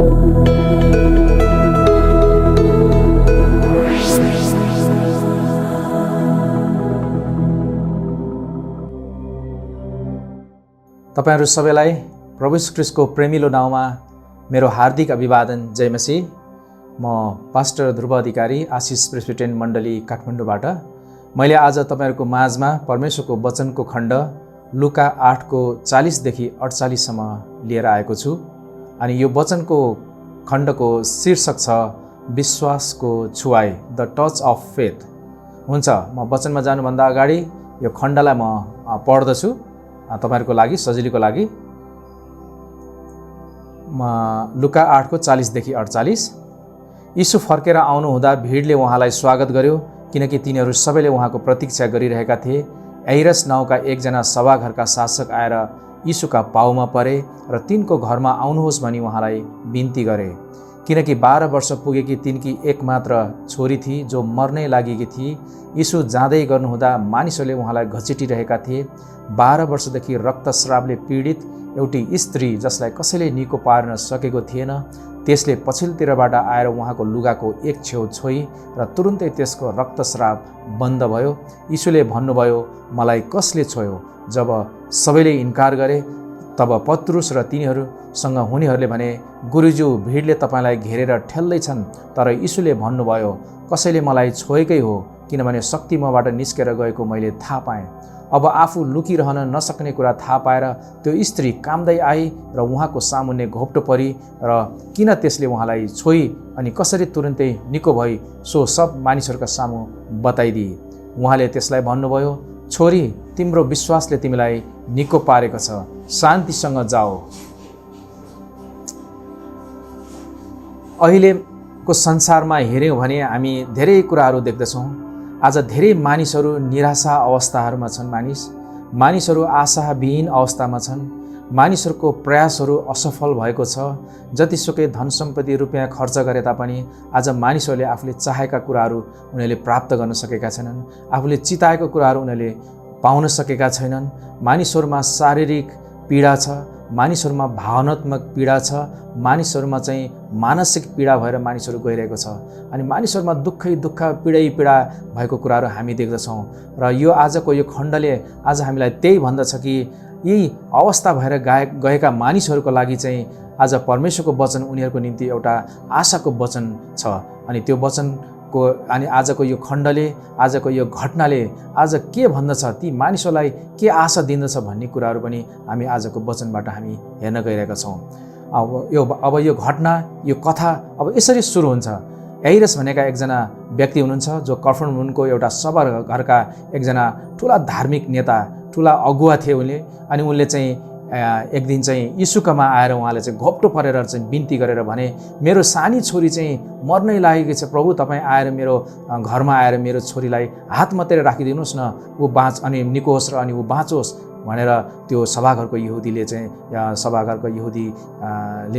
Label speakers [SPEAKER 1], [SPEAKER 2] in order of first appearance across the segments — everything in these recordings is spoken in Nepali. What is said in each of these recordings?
[SPEAKER 1] तपाईहरु सबैलाई प्रभु येशू ख्रीष्टको प्रेमिलो नाउँमा मेरो हार्दिक अभिवादन। जय मसीह। म पास्टर ध्रुव अधिकारी, आशिष प्रेसिडेन्ट मण्डली काठमाडौँबाट। मैले आज तपाईहरुको माझमा परमेश्वरको वचनको खण्ड लुका 8को 40 देखि 48 सम्म लिएर आएको छु। अनि यो वचनको खण्डको शीर्षक छ विश्वासको छुवाई, द टच अफ फेथ। हुन्छ, म वचनमा जानुभन्दा अगाडि यो खण्डलाई म पढ्दछु तपाईहरुको लागि, सजिलोको लागि। लुका 8को 40 देखि 48। यीशु फर्केर आउनु हुँदा भिडले उहाँलाई स्वागत गर्यो, किनकि तिनीहरू सबैले उहाँको प्रतीक्षा गरिरहेका थिए। याइरस नाउँका एकजना सभाघरका शासक आएर यीशुका पाउमा परे र तिनको घरमा आउनुहोस् भनी उहाँलाई बिन्ती गरे, किनकि 12 वर्ष पुगेकी तिनकी एकमात्र छोरी थिए जो मर्नै लागेकी थिए। यीशु जाँदै गर्नुहुँदा मानिसहरूले उहाँलाई घचिटिरहेका थिए। 12 वर्षदेखि रक्तस्रावले पीडित एउटी स्त्री जसलाई कसैले निको पार्न सकेको थिएन, त्यसले पछिल्लोतिरबाट आएर उहाँको लुगाको एक छेउ छोई र तुरुन्तै त्यसको रक्तस्राव बन्द भयो। यीशुले भन्नुभयो, मलाई कसले छोयो? जब सबैले इन्कार गरे तब पत्रुस र तिनीहरूसँग हुनेहरूले भने, गुरुज्यू, भिडले तपाईलाई घेरेर ठेल्दैछन्। तर यीशुले भन्नुभयो, कसैले मलाई छोएकै हो, किनभने शक्ति मबाट निस्केर गएको मैले थाहा पाएँ। अब आफू लुकिरहन नसक्ने कुरा थाहा पाएर त्यो स्त्री काम्दै आई र उहाँको सामुन्ने घोप्टो परी र किन त्यसले उहाँलाई छोई अनि कसरी तुरुन्तै निको भई सो सब मानिसहरूका सामु बताइदिए। उहाँले त्यसलाई भन्नुभयो, छोरी, तिम्रो विश्वासले तिमीलाई निको पारेको छ, शान्तिसँग जाओ। अहिलेको संसारमा हेर्यौँ भने हामी धेरै कुराहरू देख्दछौँ। आज धेरै मानिसहरू निराशा अवस्थाहरूमा छन्। मानिसहरू आशाविहीन अवस्थामा छन्। मानिसहरूको प्रयासहरू असफल भएको छ। जतिसुकै धन सम्पत्ति रुपियाँ खर्च गरे तापनि आज मानिसहरूले आफूले चाहेका कुराहरू उनीहरूले प्राप्त गर्न सकेका छैनन्। आफूले चिताएको कुराहरू उनीहरूले पाउन सकेका छैनन्। मानिसहरूमा शारीरिक पीडा छ, मानिसहरूमा भावनात्मक पीडा छ, मानिसहरूमा चाहिँ मानसिक पीडा भएर मानिसहरू गइरहेको छ। अनि मानिसहरूमा दुःखै दुःख, पीडै पीडा भएको कुराहरू हामी देख्दछौँ। र यो आजको यो खण्डले आज हामीलाई त्यही भन्दछ कि यी अवस्था भएर गएका मानिसहरूको लागि चाहिँ आज परमेश्वरको वचन उनीहरूको निम्ति एउटा आशाको वचन छ। अनि त्यो वचनको अनि आजको यो खण्डले, आजको यो घटनाले आज के भन्दछ, ती मानिसहरूलाई के आशा दिँदछ भन्ने कुराहरू पनि हामी आजको वचनबाट हामी हेर्न गइरहेका छौँ। अब यो घटना, यो कथा अब यसरी सुरु हुन्छ। याइरस भनेका एकजना व्यक्ति हुनुहुन्छ जो कफरनहुमको एउटा सभाघरका एकजना ठुला धार्मिक नेता, ठुला अगुवा थिए उनले। अनि उनले चाहिँ एक दिन चाहिँ यीशुकामा आएर उहाँले चाहिँ घोप्टो परेर चाहिँ बिन्ती गरेर भने, मेरो सानी छोरी चाहिँ मर्नै लागेको छ, प्रभु तपाईँ आएर मेरो घरमा आएर मेरो छोरीलाई हात मात्रै राखिदिनुहोस् न, ऊ अनि निको होस् र अनि ऊ बाँचोस् भनेर त्यो सभाघरको यहुदीले चाहिँ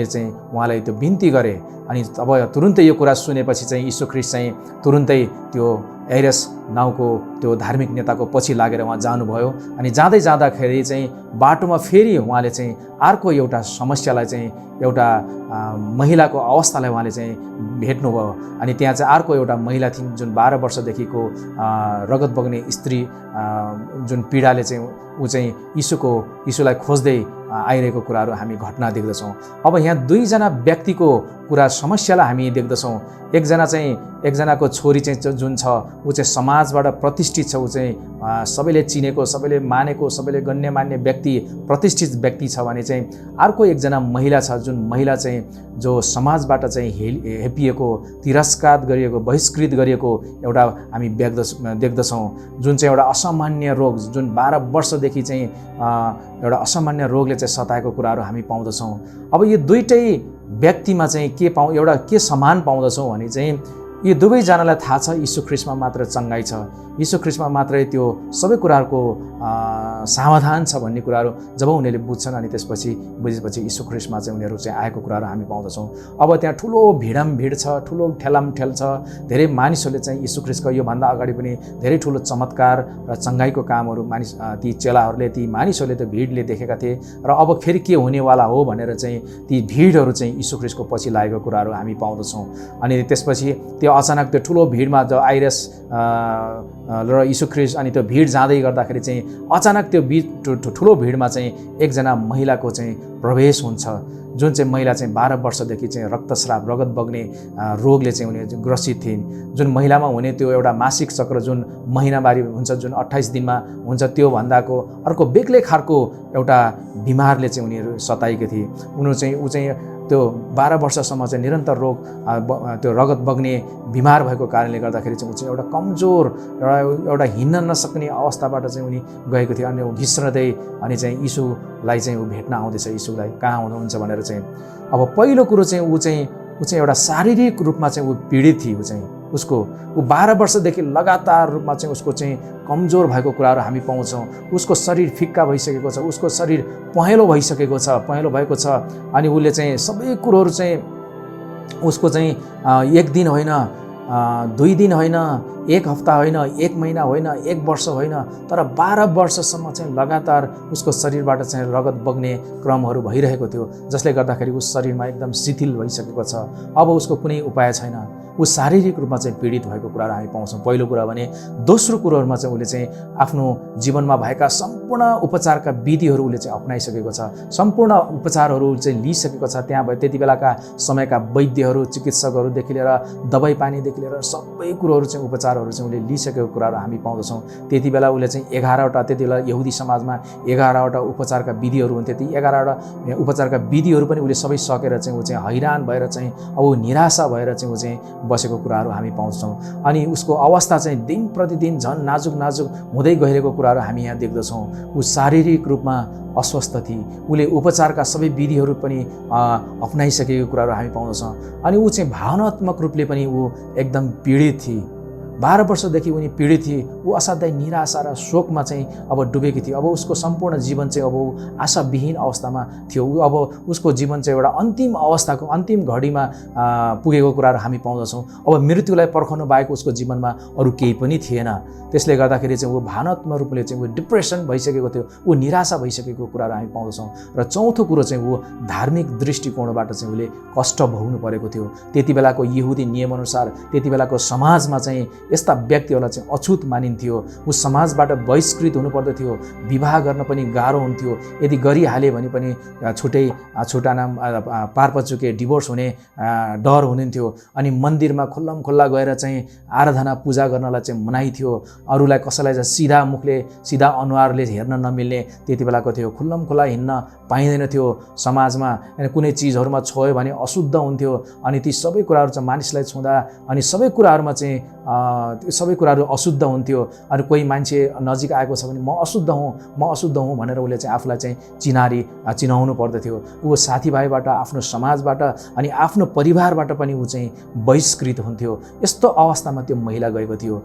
[SPEAKER 1] चाहिँ उहाँलाई त्यो बिन्ती गरे। अनि तब तुरुन्तै यो कुरा सुनेपछि चाहिँ यीशु ख्रीष्ट चाहिँ तुरुन्तै त्यो याइरस नाउँको त्यो धार्मिक नेताको पछि लागेर उहाँ जानुभयो। अनि जाँदै जाँदाखेरि चाहिँ बाटोमा फेरि उहाँले चाहिँ अर्को एउटा समस्यालाई चाहिँ एउटा महिलाको अवस्थालाई उहाँले चाहिँ भेट्नुभयो। अनि त्यहाँ चाहिँ अर्को एउटा महिला थिइन् जुन 12 वर्षदेखिको रगत बग्ने स्त्री, जुन पीडाले चाहिँ ऊ चाहिँ यीशुलाई खोज्दै आइरहेको कुराहरू हामी घटना देख्दछौँ। अब यहाँ दुईजना व्यक्तिको कुरा, समस्यालाई हामी देख्दछौँ। एकजनाको छोरी चाहिँ जुन छ ऊ चाहिँ समाजबाट प्रतिष्ठित छ, ऊ चाहिँ सबैले चिनेको, सबैले मानेको, सबैले गण्यमान्य व्यक्ति, प्रतिष्ठित व्यक्ति छ भने चाहिँ अर्को एकजना महिला छ जुन महिला चाहिँ जो समाजबाट चाहिँ हेपिएको, तिरस्कार गरिएको, बहिष्कृत गरिएको एउटा हामी देख्दछौँ। जुन चाहिँ एउटा असामान्य रोग, जुन 12 वर्षदेखि चाहिँ एउटा असामान्य रोगले चाहिँ सताएको कुराहरू हामी पाउँदछौँ। अब यो दुईटै व्यक्तिमा चाहिँ के समान पाउँदछौँ भने चाहिँ यी दुवैजनालाई थाहा छ यीशु ख्रीष्टमा मात्र चङ्गाइ छ, यीशु ख्रीष्टमा मात्रै त्यो सबै कुराहरूको समाधान छ भन्ने कुराहरू जब उनीहरूले बुझ्छन् अनि त्यसपछि बुझेपछि यीशु ख्रीष्टमा चाहिँ उनीहरू चाहिँ आएको कुराहरू हामी पाउँदछौँ। अब त्यहाँ ठुलो भिड छ, ठुलो ठेलामठेल छ, धेरै मानिसहरूले चाहिँ यीशु ख्रीष्टको योभन्दा अगाडि पनि धेरै ठुलो चमत्कार र चङ्गाइको कामहरू ती चेलाहरूले ती मानिसहरूले त्यो भिडले देखेका थिए र अब फेरि के हुनेवाला हो भनेर चाहिँ ती भिडहरू चाहिँ यीशु ख्रीष्टको पछि लागेको कुराहरू हामी पाउँदछौँ। अनि त्यसपछि त्यो अचानक त्यो ठुलो भिडमा जो आइरस र यीशु ख्रीष्ट अनि त्यो भिड जाँदै गर्दाखेरि चाहिँ अचानक त्यो ठुलो भिडमा चाहिँ एकजना महिलाको चाहिँ प्रवेश हुन्छ, जुन चाहिँ महिला चाहिँ 12 वर्षदेखि चाहिँ रक्तस्राव रगत बग्ने रोगले चाहिँ उनी ग्रसित थिइन्। जुन महिलामा हुने त्यो एउटा मासिक चक्र जुन महिनावारी हुन्छ, जुन 28 दिनमा हुन्छ, त्यो भन्दाको अर्को बेग्लै खालको एउटा बिमारले चाहिँ उनीहरू सताएकी थिए। ऊ चाहिँ त्यो 12 वर्षसम्म चाहिँ निरन्तर रोग त्यो रगत बग्ने बिमार भएको कारणले गर्दाखेरि चाहिँ ऊ चाहिँ एउटा कमजोर एउटा हिँड्न नसक्ने अवस्थाबाट चाहिँ उनी गएको थियो। अनि ऊ घिस्रदै अनि चाहिँ यीशुलाई चाहिँ ऊ भेट्न आउँदैछ, यीशुलाई कहाँ हुनुहुन्छ भनेर चाहिँ। अब पहिलो कुरो चाहिँ ऊ चाहिँ एउटा शारीरिक रूपमा चाहिँ ऊ पीडित थिए। ऊ 12 वर्षदेखि लगातार रूपमा चाहिँ उसको चाहिँ कमजोर भएको कुराहरू हामी पाउँछौँ। उसको शरीर फिक्का भइसकेको छ, उसको शरीर पहेँलो भएको छ। अनि उसले चाहिँ सबै कुरोहरू चाहिँ उसको चाहिँ 1 दिन होइन, 2 दिन होइन, 1 हप्ता होइन, 1 महिना होइन, 1 वर्ष होइन, तर 12 वर्षसम्म चाहिँ लगातार उसको शरीरबाट चाहिँ रगत बग्ने क्रमहरू भइरहेको थियो, जसले गर्दाखेरि उस शरीरमा एकदम शिथिल भइसकेको छ। अब उसको कुनै उपाय छैन। ऊ शारीरिक रूपमा चाहिँ पीडित भएको कुराहरू हामी पाउँछौँ, पहिलो कुरा भने। दोस्रो कुरोहरूमा चाहिँ उसले चाहिँ आफ्नो जीवनमा भएका सम्पूर्ण उपचारका विधिहरू उसले चाहिँ अप्नाइसकेको छ, सम्पूर्ण उपचारहरू चाहिँ लिइसकेको छ। त्यहाँ भयो त्यति बेलाका समयका वैद्यहरू, चिकित्सकहरूदेखि लिएर दबाई पानीदेखि लिएर सबै कुरोहरू चाहिँ उपचारहरू चाहिँ उसले लिइसकेको कुराहरू हामी पाउँदछौँ। त्यति बेला उसले चाहिँ 11वटा, त्यति बेला यहुदी समाजमा 11वटा उपचारका विधिहरू हुन्थे। ती 11वटा उपचारका विधिहरू पनि उसले सबै सकेर चाहिँ ऊ चाहिँ हैरान भएर चाहिँ अब ऊ निराशा भएर चाहिँ ऊ चाहिँ बसेको कुराहरू हामी पाउँछौँ। अनि उसको अवस्था चाहिँ दिन प्रतिदिन झन् नाजुक हुँदै गइरहेको कुराहरू हामी यहाँ देख्दछौँ। ऊ शारीरिक रूपमा अस्वस्थ थिए, उसले उपचारका सबै विधिहरू पनि अप्नाइसकेको कुराहरू हामी पाउँदछौँ। अनि ऊ चाहिँ भावनात्मक रूपले पनि ऊ एकदम पीडित थिए। 12 वर्षदेखि उनी पीडित थिए। ऊ असाध्यै निराशा र शोकमा चाहिँ अब डुबेकी थिए। अब उसको सम्पूर्ण जीवन चाहिँ अब आशाविहीन अवस्थामा थियो। अब उसको जीवन चाहिँ एउटा अन्तिम अवस्थाको अन्तिम घडीमा पुगेको कुराहरू हामी पाउँदछौँ। अब मृत्युलाई पर्खाउनु बाहेक उसको जीवनमा अरू केही पनि थिएन। त्यसले गर्दाखेरि चाहिँ ऊ भावनात्मक रूपले चाहिँ ऊ डिप्रेसन भइसकेको थियो, ऊ निराशा भइसकेको कुराहरू हामी पाउँदछौँ। र चौथो कुरो चाहिँ ऊ धार्मिक दृष्टिकोणबाट चाहिँ उसले कष्ट भोग्नु परेको थियो। त्यति बेलाको यहुदी नियमअनुसार त्यति बेलाको समाजमा चाहिँ यस्ता व्यक्तिहरूलाई चाहिँ अछुत मानिन्थ्यो। ऊ समाजबाट बहिष्कृत हुनुपर्दथ्यो, विवाह गर्न पनि गाह्रो हुन्थ्यो। यदि गरिहाले भने पनि छुटाना पारपचुके डिभोर्स हुने डर हुन्थ्यो। अनि मन्दिरमा खुल्ला गएर चाहिँ आराधना पूजा गर्नलाई चाहिँ मनाइ थियो। अरूलाई कसैलाई चाहिँ सिधा मुखले सिधा अनुहारले हेर्न नमिल्ने त्यति बेलाको थियो। खुल्ला हिँड्न पाइँदैन थियो समाजमा। अनि कुनै चिजहरूमा छोयो भने अशुद्ध हुन्थ्यो। अनि ती सबै कुराहरू चाहिँ मानिसलाई छुँदा अनि सबै कुराहरूमा चाहिँ सबै कुराहरू अशुद्ध हुन्थ्यो। अनि कोही मान्छे नजिक आएको छ भने म अशुद्ध हुँ भनेर उसले चाहिँ आफूलाई चाहिँ चिनाउनु पर्दथ्यो। ऊ साथीभाइबाट, आफ्नो समाजबाट अनि आफ्नो परिवारबाट पनि ऊ चाहिँ बहिष्कृत हुन्थ्यो। यस्तो अवस्थामा त्यो महिला गएको थियो।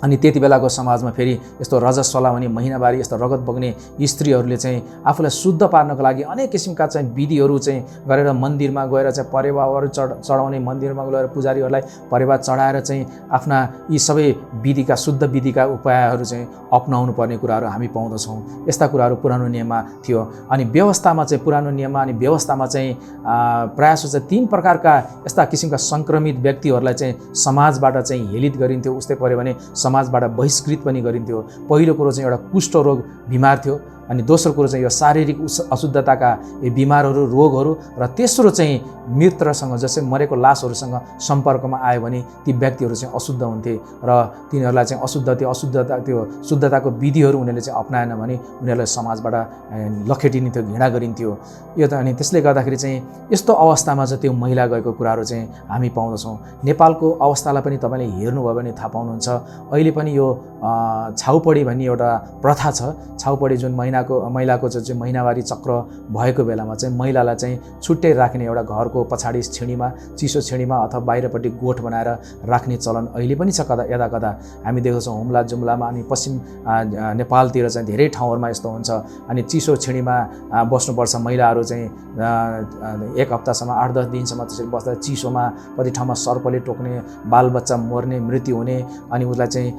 [SPEAKER 1] अनि त्यति बेलाको समाजमा फेरि यस्तो रजस्वला हुने, महिनावारी, यस्तो रगत बग्ने स्त्रीहरूले चाहिँ आफूलाई शुद्ध पार्नको लागि अनेक किसिमका चाहिँ विधिहरू चाहिँ गरेर मन्दिरमा गएर चाहिँ परेवाहरू चढाउने, मन्दिरमा गएर पुजारीहरूलाई परेवा चढाएर चाहिँ आफ्ना यी सबै विधिका शुद्ध विधिका उपायहरू चाहिँ अपनाउनु पर्ने कुराहरू हामी पाउँदछौँ। यस्ता कुराहरू पुरानो नियममा थियो। अनि व्यवस्थामा चाहिँ पुरानो नियममा अनि व्यवस्थामा चाहिँ प्रायः चाहिँ 3 प्रकारका यस्ता किसिमका सङ्क्रमित व्यक्तिहरूलाई चाहिँ समाजबाट चाहिँ हेलित गरिन्थ्यो। उस्तै पऱ्यो भने समाजबाट बहिष्कृत पनि गरिन्थ्यो। पहिलो कुरो चाहिँ एउटा कुष्ठरोग बिमार थियो। अनि दोस्रो कुरो चाहिँ यो शारीरिक अशुद्धताका बिमारहरू, रोगहरू। र तेस्रो चाहिँ मृतसँग, जस्तै मरेको लासहरूसँग सम्पर्कमा आयो भने ती व्यक्तिहरू चाहिँ अशुद्ध हुन्थे र तिनीहरूलाई चाहिँ त्यो शुद्धताको विधिहरू उनीहरूले चाहिँ अपनाएन भने उनीहरूलाई समाजबाट लखेटिन्थ्यो, घृणा गरिन्थ्यो। यो त अनि त्यसले गर्दाखेरि चाहिँ यस्तो अवस्थामा चाहिँ त्यो महिला गएको कुराहरू चाहिँ हामी पाउँदछौँ। नेपालको अवस्थालाई पनि तपाईँले हेर्नुभयो भने थाहा पाउनुहुन्छ। अहिले पनि यो छाउपडी भन्ने एउटा प्रथा छ। छाउपडी जुन महिना महिलाको चाहिँ महिनावारी चक्र भएको बेलामा चाहिँ महिलालाई चाहिँ छुट्टै राख्ने एउटा घरको पछाडि छेडीमा चिसो छेडीमा अथवा बाहिरपट्टि गोठ बनाएर राख्ने चलन अहिले पनि छ यता कता हामी देख्छौँ। हुम्ला जुम्लामा अनि पश्चिम नेपालतिर चाहिँ धेरै ठाउँहरूमा यस्तो हुन्छ। अनि चिसो छेडीमा बस्नुपर्छ महिलाहरू चाहिँ 1 हप्तासम्म 8-10 दिनसम्म त्यसरी बस्दा चिसोमा कति ठाउँमा सर्पले टोक्ने, बालबच्चा मर्ने, मृत्यु हुने, अनि उसलाई चाहिँ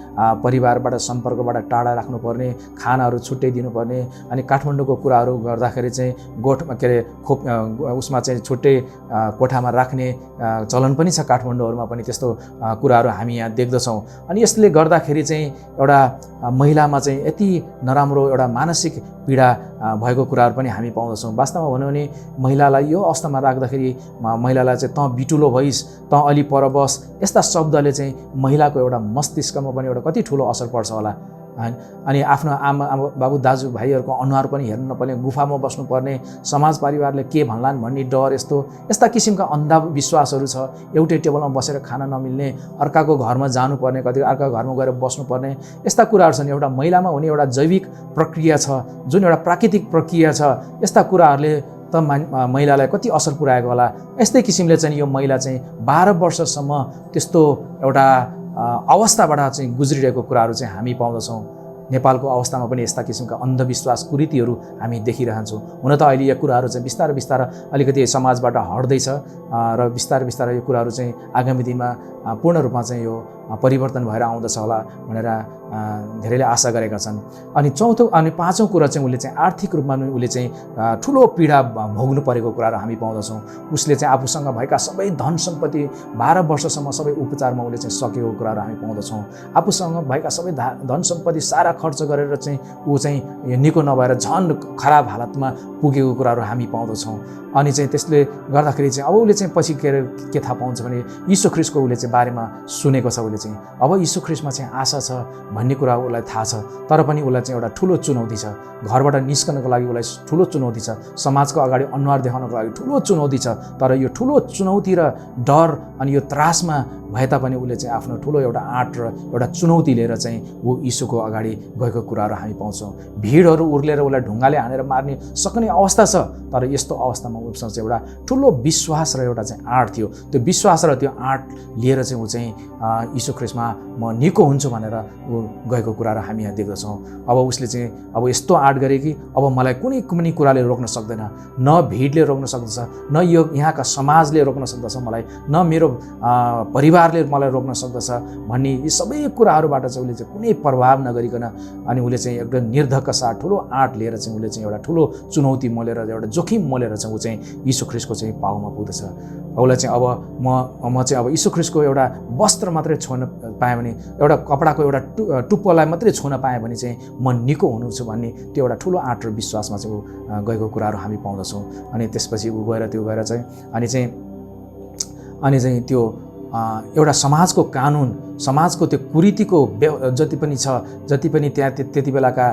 [SPEAKER 1] परिवारबाट सम्पर्कबाट टाढा राख्नुपर्ने, खानाहरू छुट्टै दिनुपर्ने। अनि काठमाडौँको कुराहरू गर्दाखेरि चाहिँ गोठमा के अरे उसमा चाहिँ छुट्टै कोठामा राख्ने चलन पनि छ। काठमाडौँहरूमा पनि त्यस्तो कुराहरू हामी यहाँ देख्दछौँ। अनि यसले गर्दाखेरि चाहिँ एउटा महिलामा चाहिँ यति नराम्रो एउटा मानसिक पीडा भएको कुराहरू पनि हामी पाउँदछौँ। वास्तवमा भन्यो भने महिलालाई यो अवस्थामा राख्दाखेरि महिलालाई चाहिँ तँ बिटुलो भइस्, तँ अलि पर बस, यस्ता शब्दले चाहिँ महिलाको एउटा मस्तिष्कमा पनि एउटा कति ठुलो असर पर्छ होला। अनि आफ्नो आमा बाबु दाजुभाइहरूको अनुहार पनि हेर्नु नपर्ने, गुफामा बस्नुपर्ने, समाज परिवारले के भन्लान् भन्ने डर, यस्ता किसिमका अन्धविश्वासहरू छ। एउटै टेबलमा बसेर खाना नमिल्ने, अर्काको घरमा जानुपर्ने, कति अर्काको घरमा गएर बस्नुपर्ने, यस्ता कुराहरू छन्। एउटा महिलामा हुने एउटा जैविक प्रक्रिया छ, जुन एउटा प्राकृतिक प्रक्रिया छ। यस्ता कुराहरूले त महिलालाई कति असर पुर्याएको होला। यस्तै किसिमले चाहिँ यो महिला चाहिँ 12 वर्षसम्म त्यस्तो एउटा अवस्थाबाट चाहिँ गुज्रिरहेको कुराहरू चाहिँ हामी पाउँदछौँ। नेपालको अवस्थामा पनि यस्ता किसिमका अन्धविश्वास कुरीतिहरू हामी देखिरहन्छौँ। हुन त अहिले यो कुराहरू चाहिँ बिस्तारै बिस्तारै अलिकति समाजबाट हट्दैछ र बिस्तारै बिस्तारै यो कुराहरू चाहिँ आगामी दिनमा पूर्ण रूपमा चाहिँ यो परिवर्तन भएर आउँदछ होला भनेर धेरैले आशा गरेका छन्। अनि पाँचौँ कुरा चाहिँ उसले चाहिँ आर्थिक रूपमा पनि उसले चाहिँ ठुलो पीडा भोग्नु परेको कुराहरू हामी पाउँदछौँ। उसले चाहिँ आफूसँग भएका सबै धन सम्पत्ति 12 वर्षसम्म सबै उपचारमा उसले चाहिँ सकेको कुराहरू हामी पाउँदछौँ। आफूसँग भएका सबै धन सम्पत्ति सारा खर्च गरेर चाहिँ ऊ चाहिँ निको नभएर झन् खराब हालतमा पुगेको कुराहरू हामी पाउँदछौँ। अनि चाहिँ त्यसले गर्दाखेरि चाहिँ अब उसले चाहिँ पछि के थाहा पाउँछ भने यीशु ख्रीष्टको उसले चाहिँ बारेमा सुनेको छ। उसले चाहिँ अब यीशु ख्रीष्टमा चाहिँ आशा छ भन्ने कुरा उसलाई थाहा छ। तर पनि उसलाई चाहिँ एउटा ठुलो चुनौती छ। घरबाट निस्कनको लागि उसलाई ठुलो चुनौती छ। समाजको अगाडि अनुहार देखाउनको लागि ठुलो चुनौती छ। तर यो ठुलो चुनौती र डर अनि यो त्रासमा भए तापनि उसले चाहिँ आफ्नो ठुलो एउटा आँट र एउटा चुनौती लिएर चाहिँ ऊ यीशुको अगाडि गएको कुराहरू हामी पाउँछौँ। भिडहरू उर्लेर उसलाई ढुङ्गाले हानेर मार्ने सक्ने अवस्था छ। तर यस्तो अवस्थामा उसँग चाहिँ एउटा ठुलो विश्वास र एउटा चाहिँ आँट थियो। त्यो विश्वास र त्यो आँट लिएर चाहिँ ऊ चाहिँ यीशु ख्रीष्टमा म निको हुन्छु भनेर ऊ गएको कुराहरू हामी यहाँ देख्दछौँ। अब उसले चाहिँ अब यस्तो आँट गरे कि अब मलाई कुनै कुनै कुराले रोक्न सक्दैन, न भिडले रोक्न सक्दछ, न यो यहाँका समाजले रोक्न सक्दछ मलाई, न मेरो परिवारले मलाई रोक्न सक्दछ भन्ने यी सबै कुराहरूबाट चाहिँ उसले चाहिँ कुनै प्रभाव नगरिकन अनि उसले चाहिँ एकदम निर्धक्क साथ ठुलो आँट लिएर चाहिँ उसले चाहिँ एउटा ठुलो चुनौती मोलेर एउटा जोखिम मोलेर चाहिँ ऊ चाहिँ यीशु ख्रीष्टको चाहिँ पाउमा पुग्दछ। उसलाई चाहिँ अब म चाहिँ अब यीशु ख्रीष्टको एउटा वस्त्र मात्रै छोड्न पाएँ भने, एउटा कपडाको एउटा टुप्पोलाई मात्रै छोड्न पाएँ भने चाहिँ म निको हुन्छु भन्ने त्यो एउटा ठुलो आँट र विश्वासमा चाहिँ ऊ गएको कुराहरू हामी पाउँदछौँ। अनि त्यसपछि ऊ गएर चाहिँ अनि चाहिँ त्यो एउटा समाजको कानुन, समाजको त्यो कुरीतिको जति पनि छ, जति पनि त्यहाँ त्यति बेलाका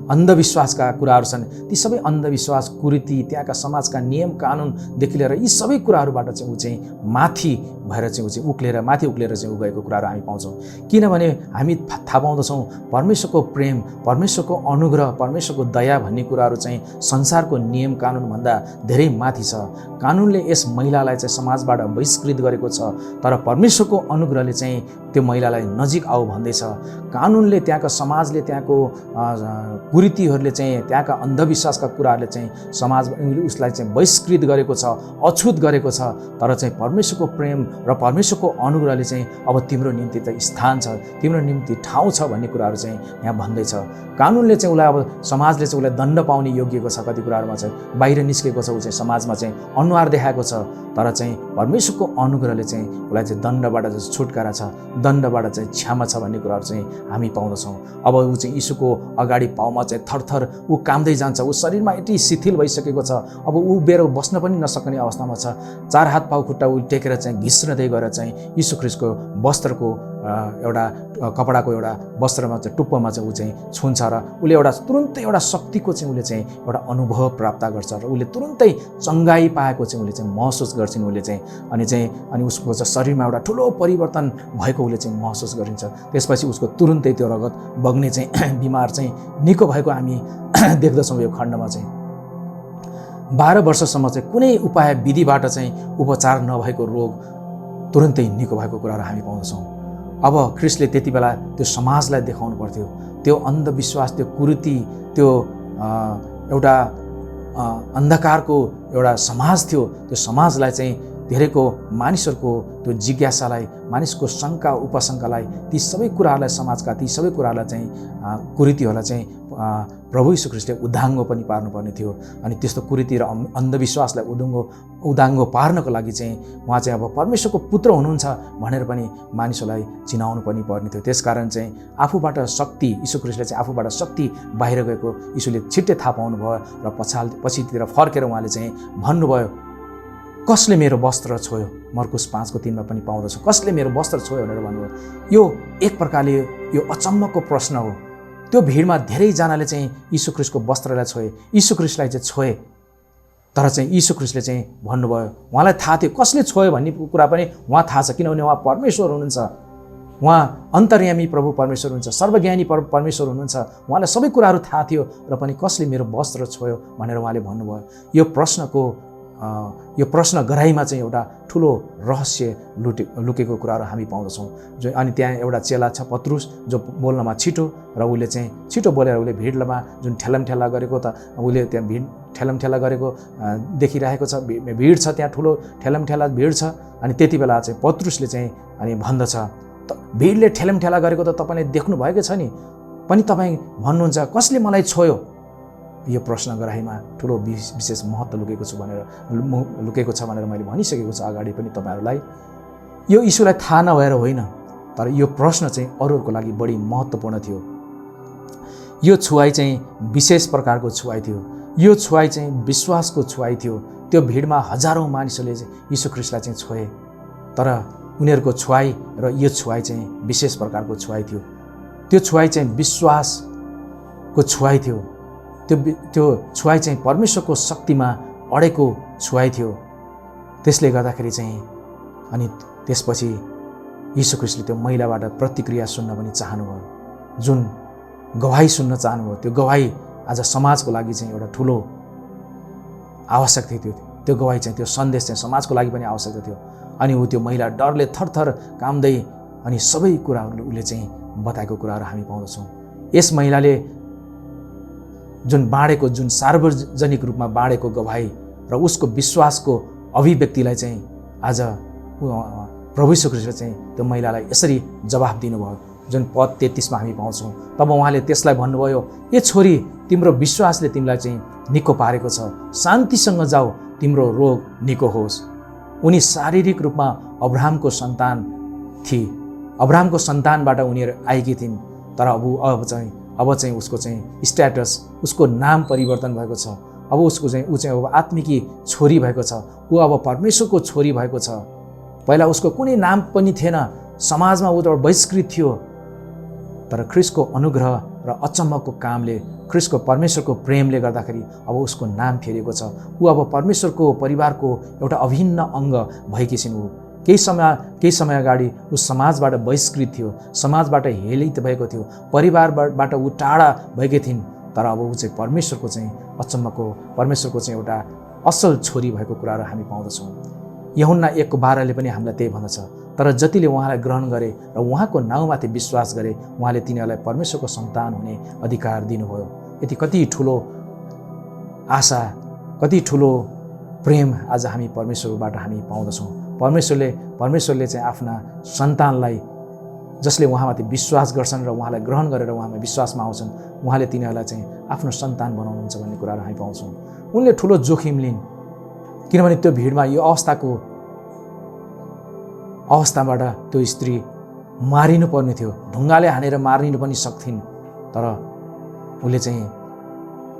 [SPEAKER 1] अन्धविश्वासका कुराहरू छन्, ती सबै अन्धविश्वास कुरीति, त्यहाँका समाजका नियम कानुनदेखि लिएर यी सबै कुराहरूबाट चाहिँ ऊ चाहिँ माथि भएर चाहिँ ऊ चाहिँ माथि उक्लेर चाहिँ ऊ गएको कुराहरू हामी पाउँछौँ। किनभने हामी थाहा पाउँदछौँ परमेश्वरको प्रेम, परमेश्वरको अनुग्रह, परमेश्वरको दया भन्ने कुराहरू चाहिँ संसारको नियम कानुनभन्दा धेरै माथि छ। कानुनले यस महिलालाई चाहिँ समाजबाट बहिष्कृत गरेको छ, तर परमेश्वरको अनुग्रहले चाहिँ त्यो महिलालाई नजिक आऊ भन्दैछ। कानुनले, त्यहाँका समाजले, त्यहाँको कुरीतिहरूले चाहिँ, त्यहाँका अन्धविश्वासका कुराहरूले चाहिँ समाज उसलाई चाहिँ बहिष्कृत गरेको छ, अछुत गरेको छ। तर चाहिँ परमेश्वरको प्रेम र परमेश्वरको अनुग्रहले चाहिँ अब तिम्रो निम्ति त स्थान छ, तिम्रो निम्ति ठाउँ छ भन्ने कुराहरू चाहिँ यहाँ भन्दैछ। कानुनले चाहिँ उसलाई अब समाजले चाहिँ उसलाई दण्ड पाउने योग्यको छ, कति कुराहरूमा चाहिँ बाहिर निस्केको छ, ऊ चाहिँ समाजमा चाहिँ अनुहार देखाएको छ। तर चाहिँ परमेश्वरको अनुग्रहले चाहिँ उसलाई चाहिँ दण्डबाट चाहिँ छुटकारा छ, दण्डबाट चाहिँ क्षमा छ भन्ने कुराहरू चाहिँ हामी पाउँदछौँ। अब ऊ चाहिँ यीशुको अगाडि पाउमा चाहिँ थरथर ऊ काम्दै जान्छ। ऊ शरीरमा यति शिथिल भइसकेको छ, अब ऊ बेर बस्न पनि नसक्ने अवस्थामा छ। 4 हात पाउ खुट्टा ऊ टेकेर चाहिँ घिस्रदै गएर चाहिँ यीशु ख्रीष्टको वस्त्रको एउटा कपडाको एउटा वस्त्रमा चाहिँ टुप्पोमा चाहिँ ऊ चाहिँ छुन्छ र उसले एउटा तुरुन्तै एउटा शक्तिको चाहिँ उसले चाहिँ एउटा अनुभव प्राप्त गर्छ र उसले तुरुन्तै चङ्गाई पाएको चाहिँ उसले चाहिँ महसुस गर्छिन् उसले चाहिँ अनि उसको चाहिँ शरीरमा एउटा ठुलो परिवर्तन भएको उसले चाहिँ महसुस गरिन्छ। त्यसपछि उसको तुरुन्तै त्यो रगत बग्ने चाहिँ बिमार चाहिँ निको भएको हामी देख्दछौँ। यो खण्डमा चाहिँ 12 वर्षसम्म चाहिँ कुनै उपाय विधिबाट चाहिँ उपचार नभएको रोग तुरुन्तै निको भएको कुराहरू हामी पाउँदछौँ। अब ख्रिस्टले त्यति बेला त्यो समाजलाई देखाउनु पर्थ्यो, त्यो अन्धविश्वास, त्यो कुरीति, त्यो एउटा अन्धकारको एउटा समाज थियो, त्यो समाजलाई चाहिँ धेरैको मानिसहरूको त्यो जिज्ञासालाई, मानिसको शङ्का उपशङ्कालाई, ती सबै कुराहरूलाई, समाजका ती सबै कुराहरूलाई चाहिँ कुरीतिहरूलाई चाहिँ प्रभु यीशु ख्रिस्टले उदाङ्गो पनि पार्नुपर्ने थियो। अनि त्यस्तो कुरीति र अन्धविश्वासलाई उदाङ्गो पार्नको लागि चाहिँ उहाँ चाहिँ अब परमेश्वरको पुत्र हुनुहुन्छ भनेर पनि मानिसहरूलाई चिनाउनु पनि पर्ने थियो। त्यसकारण चाहिँ आफूबाट शक्ति, यीशु ख्रिस्टले चाहिँ आफूबाट शक्ति बाहिर गएको यीशुले छिट्टै थाहा पाउनुभयो र पछितिर फर्केर उहाँले चाहिँ भन्नुभयो, कसले मेरो वस्त्र छोयो? मर्कुस 5:3 पनि पाउँदछौँ, कसले मेरो वस्त्र छोयो भनेर भन्नुभयो। यो एक प्रकारले यो अचम्मको प्रश्न हो। त्यो भिडमा धेरैजनाले चाहिँ यीशु ख्रिस्टको वस्त्रलाई छोए, यीशु ख्रिस्टलाई चाहिँ छोए, तर चाहिँ यीशु ख्रिस्टले चाहिँ भन्नुभयो, उहाँलाई थाहा थियो कसले छोयो भन्ने कुरा पनि उहाँ थाहा छ, किनभने उहाँ परमेश्वर हुनुहुन्छ, उहाँ अन्तर्यामी प्रभु परमेश्वर हुनुहुन्छ, सर्वज्ञानी परमेश्वर हुनुहुन्छ, उहाँलाई सबै कुराहरू थाहा थियो र पनि कसले मेरो वस्त्र छोयो भनेर उहाँले भन्नुभयो। यो प्रश्न गराइमा चाहिँ एउटा ठुलो रहस्य लुकेको कुराहरू हामी पाउँदछौँ। अनि त्यहाँ एउटा चेला छ पत्रुस, जो बोल्नमा छिटो, र उसले चाहिँ छिटो बोलेर उसले भिडमा जुन ठेलमठेला गरेको, त उसले त्यहाँ ठेलमठेला गरेको देखिरहेको छ, भिड छ त्यहाँ, ठुलो ठेलमठेला भिड छ। अनि त्यति बेला चाहिँ पत्रुसले चाहिँ अनि भन्दछ, भिडले ठेलमठेला गरेको त तपाईँले देख्नु भएकै छ नि, पनि तपाईँ भन्नुहुन्छ कसले मलाई छोयो? यो प्रश्न गराइमा ठुलो विशेष महत्त्व लुकेको छ भनेर मैले भनिसकेको छु अगाडि पनि तपाईँहरूलाई। यो यीशुलाई थाहा नभएर होइन, तर यो प्रश्न चाहिँ अरूहरूको लागि बढी महत्त्वपूर्ण थियो। यो छुवाई चाहिँ विशेष प्रकारको छुवाई थियो, यो छुवाई चाहिँ विश्वासको छुवाई थियो। त्यो भिडमा हजारौँ मानिसहरूले यीशु ख्रिस्टलाई चाहिँ छोए, तर उनीहरूको छुवाई र यो छुवाई चाहिँ विशेष प्रकारको छुवाई थियो। त्यो छुवाई चाहिँ विश्वासको छुवाई थियो। त्यो छुवाई चाहिँ परमेश्वरको शक्तिमा अडेको छुवाई थियो। त्यसले गर्दाखेरि चाहिँ अनि त्यसपछि यीशु ख्रिस्टले त्यो महिलाबाट प्रतिक्रिया सुन्न पनि चाहनुभयो, जुन गवाही सुन्न चाहनुभयो। त्यो गवाही आज समाजको लागि चाहिँ एउटा ठुलो आवश्यक थियो। त्यो गवाही चाहिँ, त्यो सन्देश चाहिँ समाजको लागि पनि आवश्यक थियो। अनि ऊ त्यो महिला डरले थरथर काम्दै अनि सबै कुराहरू उसले चाहिँ बताएको कुराहरू हामी पाउँदछौँ। यस महिलाले जुन सार्वजनिक रूपमा बाँडेको गवाही र उसको विश्वासको अभिव्यक्तिलाई चाहिँ आज प्रभु यीशु ख्रिस्टले चाहिँ त्यो महिलालाई यसरी जवाफ दिनुभयो, जुन पद 33 हामी पाउँछौँ। तब उहाँले त्यसलाई भन्नुभयो, ए छोरी, तिम्रो विश्वासले तिमीलाई चाहिँ निको पारेको छ, शान्तिसँग जाऊ, तिम्रो रोग निको होस्। उनी शारीरिक रूपमा अब्राहमको सन्तान थिए, अब्राहमको सन्तानबाट उनीहरू आएकी थिइन्, तर अब चाहिँ उसको चाहिँ स्ट्याटस, उसको नाम परिवर्तन भएको छ। अब ऊ चाहिँ अब आत्मिकी छोरी भएको छ, ऊ अब परमेश्वरको छोरी भएको छ। पहिला उसको कुनै नाम पनि थिएन, समाजमा ऊ त बहिष्कृत थियो, तर ख्रिस्टको अनुग्रह र अचम्मको कामले, ख्रिस्टको परमेश्वरको प्रेमले गर्दाखेरि अब उसको नाम फेरिएको छ। ऊ अब परमेश्वरको परिवारको एउटा अभिन्न अङ्ग भएकी छिन्। ऊ केही समय अगाडि ऊ समाजबाट बहिष्कृत थियो, समाजबाट हेलित भएको थियो, परिवारबाट ऊ टाढा भएकी थिइन्, तर अब ऊ चाहिँ परमेश्वरको चाहिँ अचम्मको, परमेश्वरको चाहिँ एउटा असल छोरी भएको कुराहरू हामी पाउँदछौँ। यूहन्ना 1:12ले पनि हामीलाई त्यही भन्दछ, तर जतिले उहाँलाई ग्रहण गरे र उहाँको नाउँमाथि विश्वास गरे, उहाँले तिनीहरूलाई परमेश्वरको सन्तान हुने अधिकार दिनुभयो। यति कति ठुलो आशा, कति ठुलो प्रेम आज हामी परमेश्वरबाट हामी पाउँदछौँ। परमेश्वरले चाहिँ आफ्ना सन्तानलाई, जसले उहाँमाथि विश्वास गर्छन् र उहाँलाई ग्रहण गरेर उहाँमा विश्वासमा आउँछन्, उहाँले तिनीहरूलाई चाहिँ आफ्नो सन्तान बनाउनुहुन्छ भन्ने कुराहरू हामी पाउँछौँ। उनले ठुलो जोखिम लिन्, किनभने त्यो भिडमा यो अवस्थाबाट त्यो स्त्री मारिनु पर्ने थियो, ढुङ्गाले हानेर मारिनु पनि सक्थिन्, तर उसले चाहिँ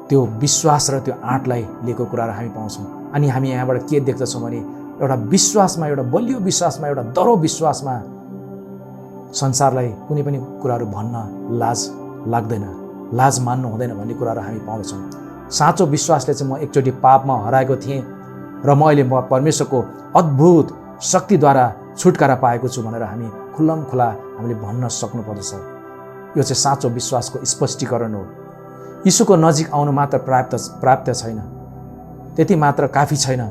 [SPEAKER 1] त्यो विश्वास र त्यो आँटलाई लिएको कुराहरू हामी पाउँछौँ। अनि हामी यहाँबाट के देख्दछौँ भने एउटा विश्वासमा, एउटा बलियो विश्वासमा, एउटा दह्रो विश्वासमा संसारलाई कुनै पनि कुराहरू भन्न लाज लाग्दैन, लाज मान्नु हुँदैन भन्ने कुराहरू हामी पाउँदछौँ। साँचो विश्वासले चाहिँ म एकचोटि पापमा हराएको थिएँ र म अहिले परमेश्वरको अद्भुत शक्तिद्वारा छुटकारा पाएको छु भनेर हामी खुल्लमखुल्ला हामीले भन्न सक्नुपर्दछ। यो चाहिँ साँचो विश्वासको स्पष्टीकरण हो। यीशुको नजिक आउनु मात्र पर्याप्त छैन, त्यति मात्र काफी छैन,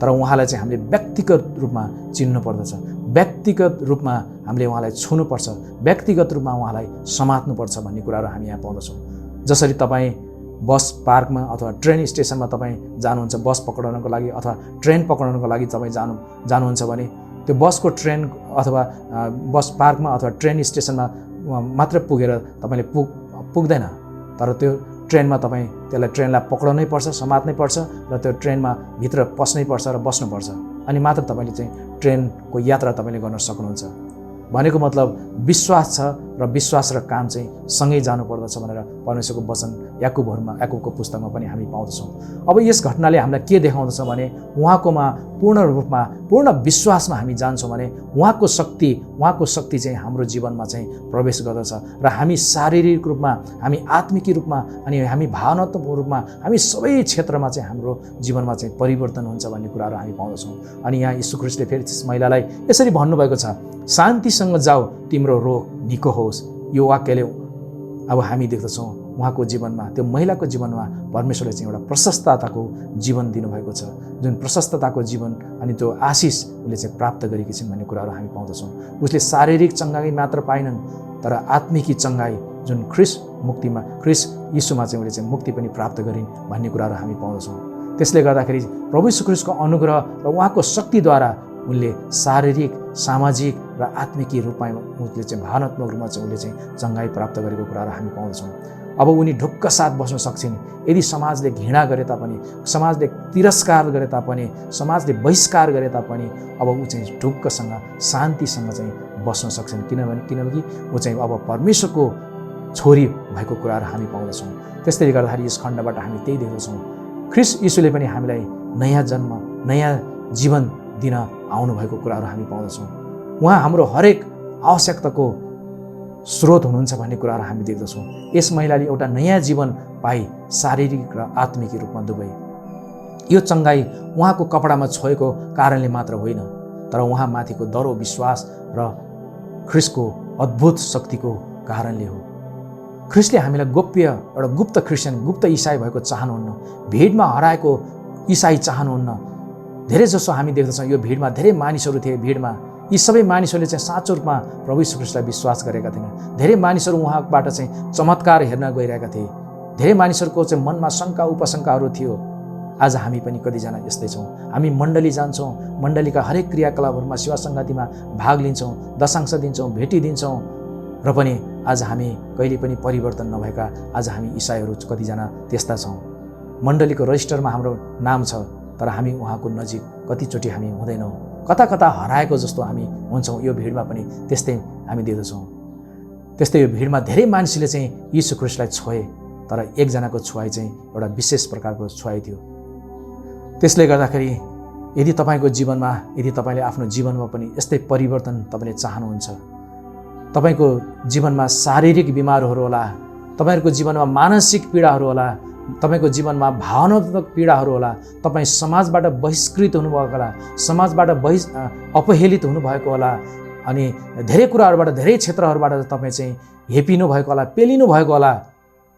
[SPEAKER 1] तर उहाँलाई चाहिँ हामीले व्यक्तिगत रूपमा चिन्नु पर्दछ, व्यक्तिगत रूपमा हामीले उहाँलाई छुनुपर्छ, व्यक्तिगत रूपमा उहाँलाई समात्नुपर्छ भन्ने कुराहरू हामी यहाँ पाउँदछौँ। जसरी तपाईँ बस पार्कमा अथवा ट्रेन स्टेसनमा तपाईँ जानुहुन्छ बस पक्रनको लागि अथवा ट्रेन पक्रनको लागि तपाईँ जानुहुन्छ भने त्यो बसको ट्रेन अथवा बस पार्कमा अथवा ट्रेन स्टेसनमा मात्र पुगेर तपाईँले पुग्दैन, तर त्यो ट्रेनमा तपाईँ ट्रेनलाई पक्रनै पर्छ, समात्नै पर्छ र त्यो ट्रेनमा भित्र पस्नै पर्छ र बस्नुपर्छ, अनि मात्र तपाईँले चाहिँ ट्रेनको यात्रा तपाईँले गर्न सक्नुहुन्छ। भनेको मतलब विश्वास छ र विश्वास र काम चाहिँ सँगै जानुपर्दछ भनेर परमेश्वरको वचन याकुबको पुस्तकमा पनि हामी पाउँदछौँ। अब यस घटनाले हामीलाई के देखाउँदछ भने उहाँकोमा पूर्ण रूपमा पूर्ण विश्वासमा हामी जान्छौँ भने उहाँको शक्ति चाहिँ हाम्रो जीवनमा चाहिँ प्रवेश गर्दछ र हामी शारीरिक रूपमा, हामी आत्मिक रूपमा अनि हामी भावनात्मक रूपमा, हामी सबै क्षेत्रमा चाहिँ हाम्रो जीवनमा चाहिँ परिवर्तन हुन्छ भन्ने कुराहरू हामी पाउँदछौँ। अनि यहाँ यीशु ख्रीष्टले फेरि त्यस महिलालाई यसरी भन्नुभएको छ, शान्तिसँग जाऊ, तिम्रो रोग निको होस्। यो वाक्यले अब हामी देख्दछौँ उहाँको जीवनमा, त्यो महिलाको जीवनमा परमेश्वरले चाहिँ एउटा प्रशस्तताको जीवन दिनुभएको छ, जुन प्रशस्तताको जीवन अनि त्यो आशिष उसले चाहिँ प्राप्त गरेकी छिन् भन्ने कुराहरू हामी पाउँदछौँ। उसले शारीरिक चङ्गाई मात्र पाइनन्, तर आत्मिकी चङ्गाई जुन ख्रीष्ट यीशुमा चाहिँ उसले चाहिँ मुक्ति पनि प्राप्त गरिन् भन्ने कुराहरू हामी पाउँदछौँ। त्यसले गर्दाखेरि प्रभु यीशु ख्रीष्टको अनुग्रह र उहाँको शक्तिद्वारा उनले शारीरिक, सामाजिक र आत्मिकी रूपमा उसले चाहिँ भावनात्मक रूपमा चाहिँ उसले चाहिँ चङ्गाई प्राप्त गरेको कुराहरू हामी पाउँदछौँ। अब उनी ढुक्क साथ बस्न सक्छिन्। यदि समाजले घृणा गरे तापनि, समाजले तिरस्कार गरे तापनि, समाजले बहिष्कार गरे तापनि अब ऊ चाहिँ ढुक्कसँग शान्तिसँग चाहिँ बस्न सक्छन्, किनकि ऊ चाहिँ अब परमेश्वरको छोरी भएको कुराहरू हामी पाउँदछौँ। त्यसैले गर्दाखेरि यस खण्डबाट हामी त्यही देख्दछौँ, ख्रीष्ट यीशुले पनि हामीलाई नयाँ जन्म, नयाँ जीवन दिन आउनुभएको कुराहरू हामी पाउँदछौँ। उहाँ हाम्रो हरेक आवश्यकताको स्रोत हुनुहुन्छ भन्ने कुराहरू हामी देख्दछौँ। यस महिलाले एउटा नयाँ जीवन पाई, शारीरिक र आत्मिक रूपमा दुवै। यो चङ्गाई उहाँको कपडामा छोएको कारणले मात्र होइन, तर उहाँ माथिको दरो विश्वास र ख्रीष्टको अद्भुत शक्तिको कारणले हो। ख्रीष्टले हामीलाई एउटा गुप्त क्रिस्चियन, गुप्त इसाई भएको चाहनुहुन्न, भिडमा हराएको इसाई चाहनुहुन्न। धेरै जसो हामी देख्दछौँ यो भिडमा धेरै मानिसहरू थिए। भिडमा यी सबै मानिसहरूले चाहिँ साँचो रूपमा प्रभु यीशु ख्रीष्टलाई विश्वास गरेका थिएन। धेरै मानिसहरू उहाँबाट चाहिँ चमत्कार हेर्न गइरहेका थिए। धेरै मानिसहरूको चाहिँ मनमा शङ्का उपशङ्काहरू थियो। आज हामी पनि कतिजना यस्तै छौँ। हामी मण्डली जान्छौँ, मण्डलीका हरेक क्रियाकलापहरूमा सेवा सङ्गतिमा भाग लिन्छौँ, दशांश दिन्छौँ, भेटी दिन्छौँ, र पनि आज हामी कहिले पनि परिवर्तन नभएका आज हामी इसाईहरू कतिजना त्यस्ता छौँ। मण्डलीको रजिस्टरमा हाम्रो नाम छ, तर हामी उहाँको नजिक कतिचोटि हामी हुँदैनौँ। कता कता हराएको जस्तो हामी हुन्छौँ। यो भिडमा पनि त्यस्तै हामी देख्दछौँ। त्यस्तै यो भिडमा धेरै मानिसले चाहिँ यीशु ख्रीष्टलाई छोए, तर एकजनाको छुवाई चाहिँ एउटा विशेष प्रकारको छुवाई थियो। त्यसले गर्दाखेरि यदि तपाईँको जीवनमा, यदि तपाईँले आफ्नो जीवनमा पनि यस्तै परिवर्तन तपाईँले चाहनुहुन्छ, तपाईँको जीवनमा शारीरिक बिमारहरू होला, तपाईँहरूको जीवनमा मानसिक पीडाहरू होला, तपाईँको जीवनमा भावनात्मक पीडाहरू होला, तपाईँ समाजबाट बहिष्कृत हुनुभएको होला, समाजबाट अपहेलित हुनुभएको होला, अनि धेरै कुराहरूबाट, धेरै क्षेत्रहरूबाट तपाईँ चाहिँ हेपिनु भएको होला, पेलिनु भएको होला।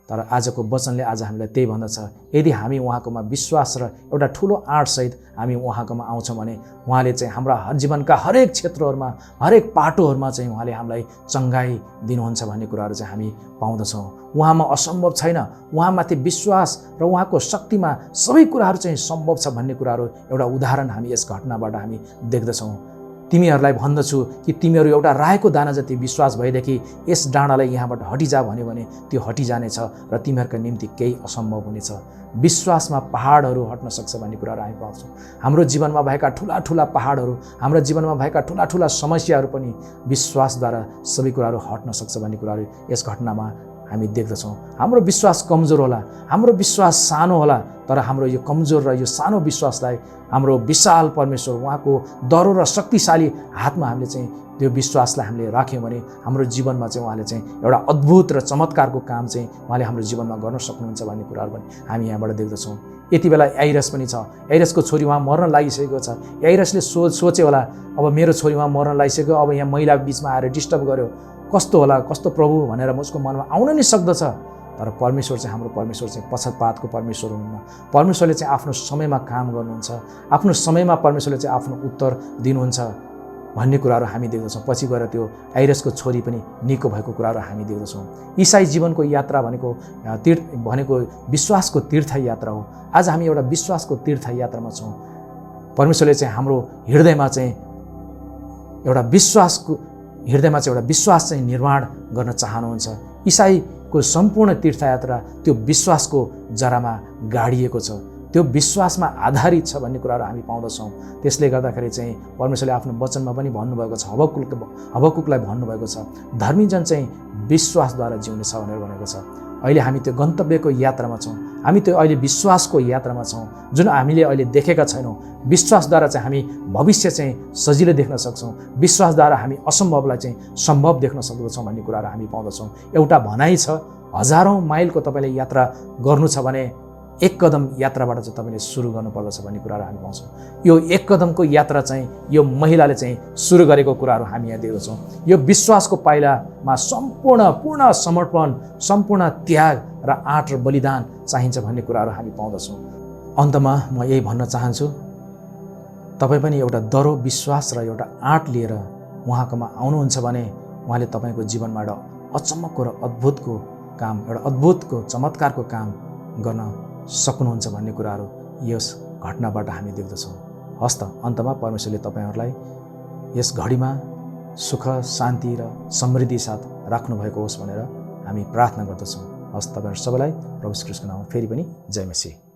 [SPEAKER 1] तर आजको वचनले आज हामीलाई त्यही भन्दछ, यदि हामी उहाँकोमा विश्वास र एउटा ठुलो आँटसहित हामी उहाँकोमा आउँछौँ भने उहाँले चाहिँ हाम्रा जीवनका हरेक क्षेत्रहरूमा, हरेक पाटोहरूमा चाहिँ उहाँले हामीलाई चङ्गाई दिनुहुन्छ भन्ने कुराहरू चाहिँ हामी पाउँदछौँ। उहाँमा असम्भव छैन। उहाँमाथि विश्वास र उहाँको शक्तिमा सबै कुराहरू चाहिँ सम्भव छ भन्ने कुराहरू एउटा उदाहरण हामी यस घटनाबाट हामी देख्दछौँ। तिमीहरूलाई भन्दछु कि तिमीहरू एउटा रायोको दाना जति विश्वास भएदेखि यस डाँडालाई यहाँबाट हटिजा भन्यो भने त्यो हटिजानेछ र तिमीहरूका निम्ति केही असम्भव हुनेछ। विश्वासमा पहाडहरू हट्न सक्छ भन्ने कुराहरू हामी पाउँछौँ। हाम्रो जीवनमा भएका ठुला ठुला पहाडहरू, हाम्रो जीवनमा भएका ठुला ठुला समस्याहरू पनि विश्वासद्वारा सबै कुराहरू हट्न सक्छ भन्ने कुराहरू यस घटनामा हामी देख्दछौँ। हाम्रो विश्वास कमजोर होला, हाम्रो विश्वास सानो होला, तर हाम्रो यो कमजोर र यो सानो विश्वासलाई हाम्रो विशाल परमेश्वर उहाँको दरो र शक्तिशाली हातमा हामीले चाहिँ त्यो विश्वासलाई हामीले राख्यौँ भने हाम्रो जीवनमा चाहिँ उहाँले चाहिँ एउटा अद्भुत र चमत्कारको काम चाहिँ उहाँले हाम्रो जीवनमा गर्न सक्नुहुन्छ भन्ने कुराहरू पनि हामी यहाँबाट देख्दछौँ। यति बेला याइरस पनि छ, याइरसको छोरी उहाँ मर्न लागिसकेको छ। याइरसले सोचे होला अब मेरो छोरी उहाँ मर्न लागिसक्यो, अब यहाँ महिला बिचमा आएर डिस्टर्ब गर्यो, कस्तो होला, कस्तो प्रभु भनेर उसको मनमा आउन नै सक्दछ। तर परमेश्वर चाहिँ हाम्रो परमेश्वर चाहिँ पक्षपातको परमेश्वर हुनुहुन्न। परमेश्वरले चाहिँ आफ्नो समयमा काम गर्नुहुन्छ, आफ्नो समयमा परमेश्वरले चाहिँ आफ्नो उत्तर दिनुहुन्छ भन्ने कुराहरू हामी देख्दछौँ। पछि गएर त्यो याइरसको छोरी पनि निको भएको कुराहरू हामी देख्दछौँ। इसाई जीवनको यात्रा भनेको विश्वासको तीर्थ यात्रा हो। आज हामी एउटा विश्वासको तीर्थ यात्रामा छौँ। परमेश्वरले चाहिँ हाम्रो हृदयमा चाहिँ एउटा विश्वास चाहिँ निर्माण गर्न चाहनुहुन्छ। इसाईको सम्पूर्ण तीर्थयात्रा त्यो विश्वासको जरामा गाडिएको छ, त्यो विश्वासमा आधारित छ भन्ने कुराहरू हामी पाउँदछौँ। त्यसले गर्दाखेरि चाहिँ परमेश्वरले आफ्नो वचनमा पनि भन्नुभएको छ, हबकुकलाई भन्नुभएको छ, धर्मीजन चाहिँ विश्वासद्वारा जिउनेछ भनेर भनेको छ। अहिले हामी त्यो गन्तव्यको यात्रामा छौँ, हामी त्यो अहिले विश्वासको यात्रामा छौँ जुन हामीले अहिले देखेका छैनौँ। विश्वासद्वारा चाहिँ हामी भविष्य चाहिँ सजिलै देख्न सक्छौँ, विश्वासद्वारा हामी असम्भवलाई चाहिँ सम्भव देख्न सक्दछौँ भन्ने कुराहरू हामी पाउँदछौँ। एउटा भनाइ छ, हजारौँ माइलको तपाईँले यात्रा गर्नु छ भने एक कदम यात्राबाट चाहिँ तपाईँले सुरु गर्नुपर्दछ भन्ने कुराहरू हामी पाउँछौँ। यो एक कदमको यात्रा चाहिँ यो महिलाले चाहिँ सुरु गरेको कुराहरू हामी यहाँ देख्दछौँ। यो विश्वासको पाइलामा पूर्ण समर्पण, सम्पूर्ण त्याग र आँट र बलिदान चाहिन्छ भन्ने कुराहरू हामी पाउँदछौँ। अन्तमा म यही भन्न चाहन्छु, तपाईँ पनि एउटा दरो विश्वास र एउटा आँट लिएर उहाँकोमा आउनुहुन्छ भने उहाँले तपाईँको जीवनमा एउटा अचम्मको र अद्भुतको काम, एउटा अद्भुतको चमत्कारको काम गर्न सक्नुहुन्छ भन्ने कुराहरू यस घटनाबाट हामी देख्दछौँ। हस्त अन्तमा परमेश्वरले तपाईँहरूलाई यस घडीमा सुख, शान्ति र समृद्धि साथ राख्नुभएको होस् भनेर हामी प्रार्थना गर्दछौँ। हस्त तपाईँहरू सबैलाई प्रभु श्री कृष्णको नाममा फेरि पनि जय मसीह।